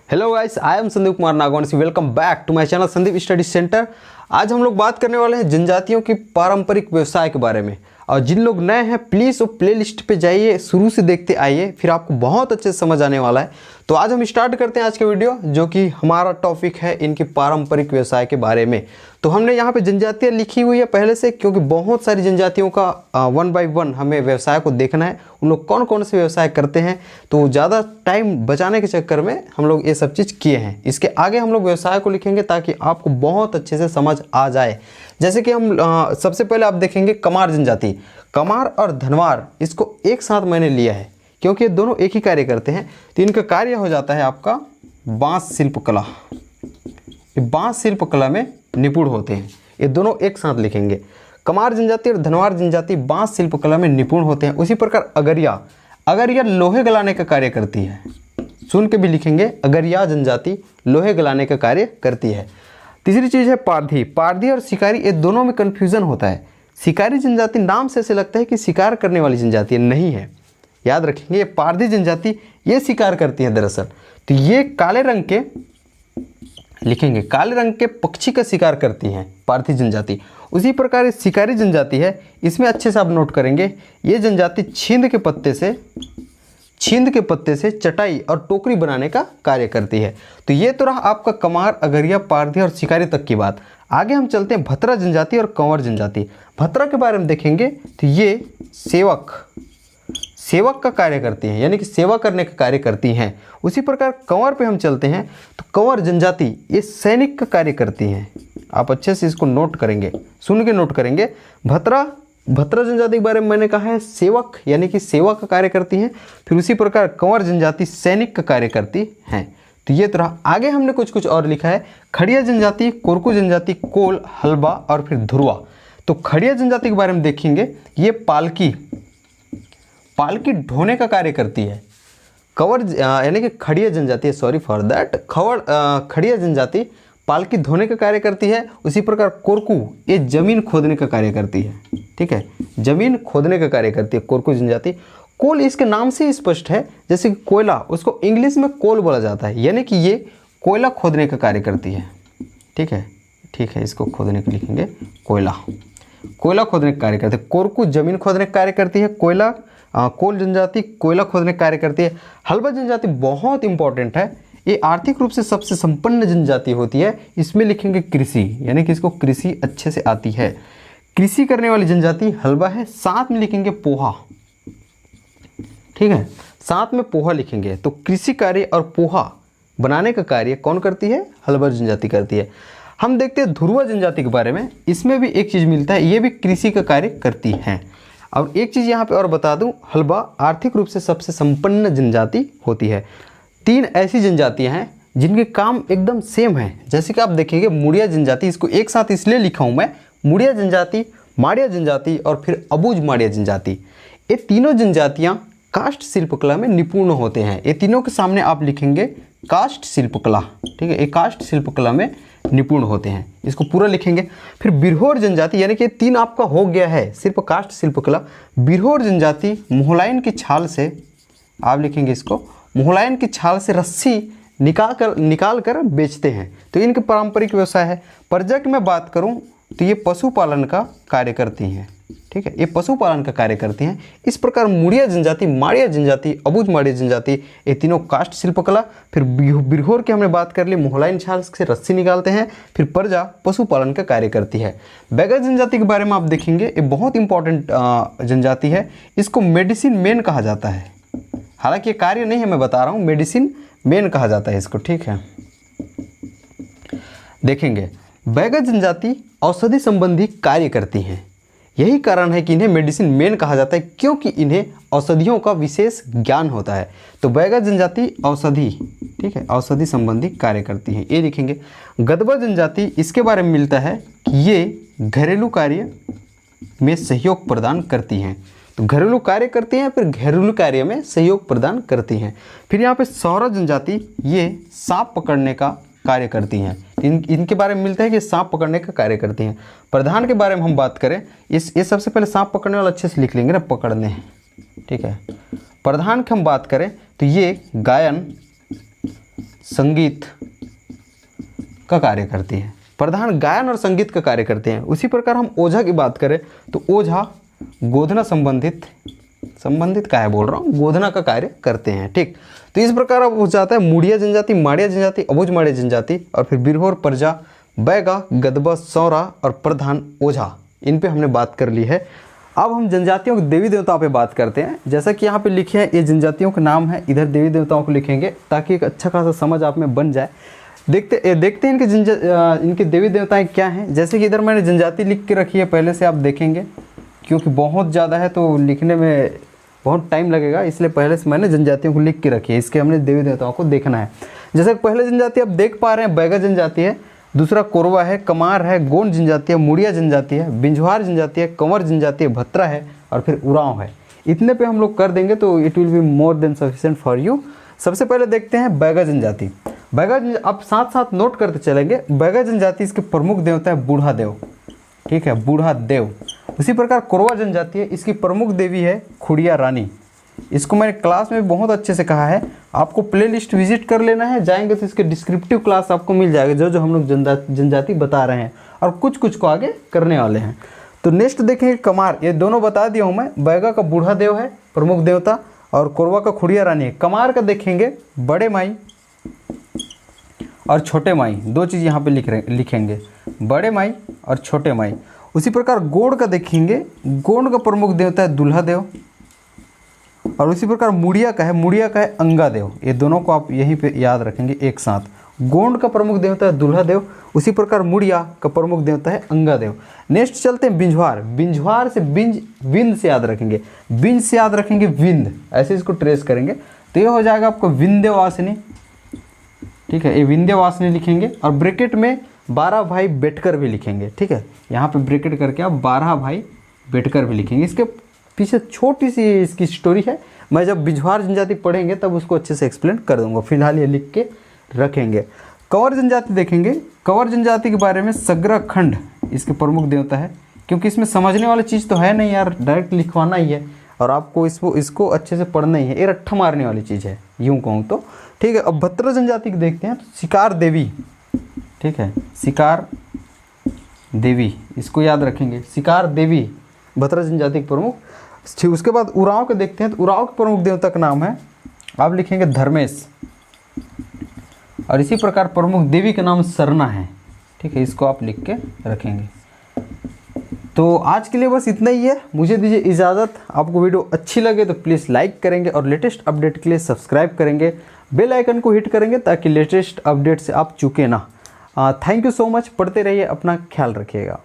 Hello guys, I am Sandeep Kumar Nagwani. Welcome back to my channel Sandeep study centre. आज हम लोग बात करने वाले हैं जनजातियों की पारंपरिक व्यवसाय के बारे में। और जिन लोग नए हैं प्लीज़ वो प्लेलिस्ट पे जाइए, शुरू से देखते आइए, फिर आपको बहुत अच्छे से समझ आने वाला है। तो आज हम स्टार्ट करते हैं आज के वीडियो, जो कि हमारा टॉपिक है इनके पारंपरिक व्यवसाय के बारे में। तो हमने यहाँ पे जनजातियाँ लिखी हुई है पहले से, क्योंकि बहुत सारी जनजातियों का वन बाय वन हमें व्यवसाय को देखना है, उन लोग कौन कौन से व्यवसाय करते हैं। तो ज़्यादा टाइम बचाने के चक्कर में हम लोग ये सब चीज़ किए हैं। इसके आगे हम लोग व्यवसाय को लिखेंगे ताकि आपको बहुत अच्छे से समझ आ जाए। जैसे कि हम सबसे पहले आप देखेंगे कमार जनजाति। कमार और धनवार, इसको एक साथ मैंने लिया है क्योंकि ये दोनों एक ही कार्य करते हैं। तो इनका कार्य हो जाता है आपका बांस शिल्पकला। ये बांस शिल्पकला में निपुण होते हैं। ये दोनों एक साथ लिखेंगे। कमार जनजाति और धनवार जनजाति बांस शिल्पकला में निपुण होते हैं। उसी प्रकार अगरिया, अगरिया लोहे गलाने का कार्य करती है। सुन के भी लिखेंगे, अगरिया जनजाति लोहे गलाने का कार्य करती है। तीसरी चीज़ है पारधी। पारधी और शिकारी, ये दोनों में कन्फ्यूज़न होता है। शिकारी जनजाति नाम से ऐसे लगता है कि शिकार करने वाली जनजाति नहीं है, याद रखेंगे। ये पारधी जनजाति ये शिकार करती है दरअसल। तो ये काले रंग के लिखेंगे, काले रंग के पक्षी का शिकार करती हैं पारधी जनजाति। उसी प्रकार ये शिकारी जनजाति है, इसमें अच्छे से आप नोट करेंगे, ये जनजाति छींद के पत्ते से चटाई और टोकरी बनाने का कार्य करती है। तो ये तो रहा आपका कमार, अगरिया, पारधी और शिकारी तक की बात। आगे हम चलते हैं भतरा जनजाति और कंवर जनजाति। भतरा के बारे में देखेंगे तो ये सेवक का कार्य करती हैं, यानी कि सेवा करने का कार्य करती हैं। उसी प्रकार कंवर पे हम चलते हैं तो कंवर जनजाति ये सैनिक का कार्य करती हैं। आप अच्छे से इसको नोट करेंगे, सुन के नोट करेंगे। भतरा जनजाति के बारे में मैंने कहा है सेवक, यानी कि सेवा का कार्य करती हैं। फिर उसी प्रकार कंवर जनजाति सैनिक का कार्य करती हैं। तो ये तो रहा। आगे हमने कुछ और लिखा है खड़िया जनजाति, कोरकू जनजाति, कोल, हलबा और फिर धुरवा। तो खड़िया जनजाति के बारे में देखेंगे, ये पालकी ढोने का कार्य करती है। कंवर यानी कि खड़िया जनजाति, सॉरी फॉर दैट, खड़िया जनजाति पालकी धोने का कार्य करती है। उसी प्रकार कोरकू ये जमीन खोदने का कार्य करती है। ठीक है, जमीन खोदने का कार्य करती है कोरकू जनजाति। कोल इसके नाम से ही स्पष्ट है, जैसे कि कोयला, उसको इंग्लिश में कोल बोला जाता है, यानी कि ये कोयला खोदने का कार्य करती है। ठीक है, इसको खोदने के लिखेंगे कोयला खोदने का कार्य करती है। कोरकू जमीन खोदने का कार्य करती है। कोल जनजाति कोयला खोदने का कार्य करती है। हलबा जनजाति बहुत इंपॉर्टेंट है, ये आर्थिक रूप से सबसे संपन्न जनजाति होती है। इसमें लिखेंगे कृषि, यानी कि इसको कृषि अच्छे से आती है। कृषि करने वाली जनजाति हलबा है। साथ में लिखेंगे पोहा। ठीक है, साथ में पोहा लिखेंगे। तो कृषि कार्य और पोहा बनाने का कार्य कौन करती है? हलबा जनजाति करती है। हम देखते हैं धुरवा जनजाति के बारे में। इसमें भी एक चीज़ मिलता है, ये भी कृषि का कार्य करती हैं। और एक चीज़ यहाँ पे और बता दूँ, हलबा आर्थिक रूप से सबसे संपन्न जनजाति होती है। 3 ऐसी जनजातियाँ हैं जिनके काम एकदम सेम है। जैसे कि आप देखेंगे मुड़िया जनजाति, इसको एक साथ इसलिए लिखा हूँ मैं, मुड़िया जनजाति, माड़िया जनजाति और फिर अबूझ माड़िया जनजाति। ये तीनों जनजातियाँ काष्ठ शिल्पकला में निपुण होते हैं। ये तीनों के सामने आप लिखेंगे काष्ठ शिल्पकला। ठीक है, ये काष्ठ शिल्पकला में निपुण होते हैं, इसको पूरा लिखेंगे। फिर बिरहोर जनजाति, यानी कि 3 आपका हो गया है, सिर्फ काष्ठ शिल्पकला। बिरहोर जनजाति मोहलाइन की छाल से, आप लिखेंगे इसको, मोहलाइन की छाल से रस्सी निकाल कर बेचते हैं। तो इनके पारंपरिक व्यवसाय है। प्रोजेक्ट में बात करूं तो ये पशुपालन का कार्य करती हैं। ठीक है, ये पशुपालन का कार्य करती हैं। इस प्रकार मुड़िया जनजाति, माड़िया जनजाति, अबूझ माड़िया जनजाति, ये तीनों काष्ठ शिल्पकला। फिर बिरहोर की हमने बात कर ली, मोहलाइन छाल से रस्सी निकालते हैं। फिर प्रजा पशुपालन का कार्य करती है। बैगा जनजाति के बारे में आप देखेंगे, ये बहुत इंपॉर्टेंट जनजाति है। इसको मेडिसिन मैन कहा जाता है। हालांकि ये कार्य नहीं है, मैं बता रहा हूँ, मेडिसिन मैन कहा जाता है इसको। ठीक है, देखेंगे बैगा जनजाति औषधि संबंधी कार्य करती हैं। यही कारण है कि इन्हें मेडिसिन मैन कहा जाता है, क्योंकि इन्हें औषधियों का विशेष ज्ञान होता है। तो बैगा जनजाति औषधि, ठीक है, औषधि संबंधी कार्य करती हैं, ये लिखेंगे। गदबा जनजाति, इसके बारे में मिलता है कि ये घरेलू कार्य में सहयोग प्रदान करती हैं। तो घरेलू कार्य करती हैं, फिर घरेलू कार्य में सहयोग प्रदान करती हैं। फिर यहाँ पे सौरा जनजाति, ये सांप पकड़ने का कार्य करती हैं। इनके बारे में मिलता है कि सांप पकड़ने का कार्य करती हैं। प्रधान के बारे में हम बात करें, ये सबसे पहले सांप पकड़ने वाला अच्छे से लिख लेंगे ना, पकड़ने हैं। ठीक है, प्रधान की हम बात करें तो ये गायन, संगीत का कार्य करती है। प्रधान गायन और संगीत का कार्य करते हैं। उसी प्रकार हम ओझा की बात करें तो ओझा गोधना संबंधित का है बोल रहा हूँ, गोधना का कार्य करते हैं। ठीक, तो इस प्रकार अब हो जाता है मुड़िया जनजाति, माड़िया जनजाति, अबुझ माड़िया जनजाति और फिर बिरहोर, प्रजा, बैगा, गदबा, सौरा और प्रधान ओझा, इन पे हमने बात कर ली है। अब हम जनजातियों के देवी देवताओं पे बात करते हैं। जैसा कि यहाँ पे लिखे हैं, ये जनजातियों के नाम है, इधर देवी देवताओं को लिखेंगे ताकि एक अच्छा खासा समझ आप में बन जाए। देखते हैं इनके देवी देवताएं क्या हैं। जैसे कि इधर मैंने जनजाति लिख के रखी है, पहले से आप देखेंगे, क्योंकि बहुत ज़्यादा है तो लिखने में बहुत टाइम लगेगा, इसलिए पहले से मैंने जनजातियों को लिख के रखी है। इसके हमने देवी देवताओं को देखना है। जैसे पहले जनजाति आप देख पा रहे हैं, बैगा जनजाति है, दूसरा कोरवा है, कमार है, गोंड जनजाति है, मुड़िया जनजाति है, बिंझवार जनजाति है, कंवर जनजाति है, भत्रा है और फिर उरांव है। इतने पे हम लोग कर देंगे तो it will be more than sufficient for you. सबसे पहले देखते हैं बैगा जनजाति। आप साथ साथ नोट करते चलेंगे। बैगा जनजाति, इसके प्रमुख देवता है बूढ़ा देव। ठीक है, बूढ़ा देव। उसी प्रकार कोरवा जनजाति है, इसकी प्रमुख देवी है खुड़िया रानी। इसको मैंने क्लास में बहुत अच्छे से कहा है, आपको प्लेलिस्ट विजिट कर लेना है, जाएंगे तो इसके डिस्क्रिप्टिव क्लास आपको मिल जाएगा, जो जो हम लोग जनजाति बता रहे हैं और कुछ कुछ को आगे करने वाले हैं। तो नेक्स्ट देखेंगे कमार। ये दोनों बता दिया हूँ मैं, बैगा का बूढ़ा देव है प्रमुख देवता और कोरवा का खुड़िया रानी है। कमार का देखेंगे बड़े माई और छोटे माई, दो चीज़ यहाँ पे लिखेंगे, बड़े माई और छोटे माई। उसी प्रकार गोंड का देखेंगे, गोंड का प्रमुख देवता है दूल्हा देव और उसी प्रकार मुड़िया का है अंगा देव। ये दोनों को आप यहीं पे याद रखेंगे एक साथ। गोंड का प्रमुख देवता है दूल्हा देव, उसी प्रकार मुड़िया का प्रमुख देवता है अंगा देव। नेक्स्ट चलते हैं बिंझवार। बिंझवार से विंद से याद रखेंगे, बिंज से याद रखेंगे विंद, ऐसे इसको ट्रेस करेंगे तो ये हो जाएगा आपको विंध्यवासिनी। ठीक है, ये विंध्यवासिनी लिखेंगे और ब्रैकेट में 12 भाई बेटकर भी लिखेंगे। ठीक है, यहाँ पे ब्रैकेट करके आप 12 भाई बेटकर भी लिखेंगे। इसके पीछे छोटी सी इसकी स्टोरी है, मैं जब बिंझवार जनजाति पढ़ेंगे तब उसको अच्छे से एक्सप्लेन कर दूंगा, फिलहाल ये लिख के रखेंगे। कंवर जनजाति देखेंगे। कंवर जनजाति के बारे में सगरा खंड इसके प्रमुख देवता है, क्योंकि इसमें समझने वाली चीज़ तो है नहीं यार, डायरेक्ट लिखवाना ही है और आपको इसको अच्छे से पढ़ना ही है। ये रट्ठा मारने वाली चीज़ है यूँ कहूँ तो। ठीक है, अब भत्रा जनजाति को देखते हैं। तो शिकार देवी, ठीक है, शिकार देवी, इसको याद रखेंगे, शिकार देवी भत्रा जनजाति के प्रमुख। उसके बाद उरांव को देखते हैं। तो उरांव के प्रमुख देवता का नाम है, आप लिखेंगे धर्मेश और इसी प्रकार प्रमुख देवी का नाम सरना है। ठीक है, इसको आप लिख के रखेंगे। तो आज के लिए बस इतना ही है, मुझे दीजिए इजाज़त। आपको वीडियो अच्छी लगे तो प्लीज़ लाइक करेंगे और लेटेस्ट अपडेट के लिए सब्सक्राइब करेंगे, बेल आइकन को हिट करेंगे ताकि लेटेस्ट अपडेट से आप चूके ना। थैंक यू सो मच, पढ़ते रहिए, अपना ख्याल रखिएगा।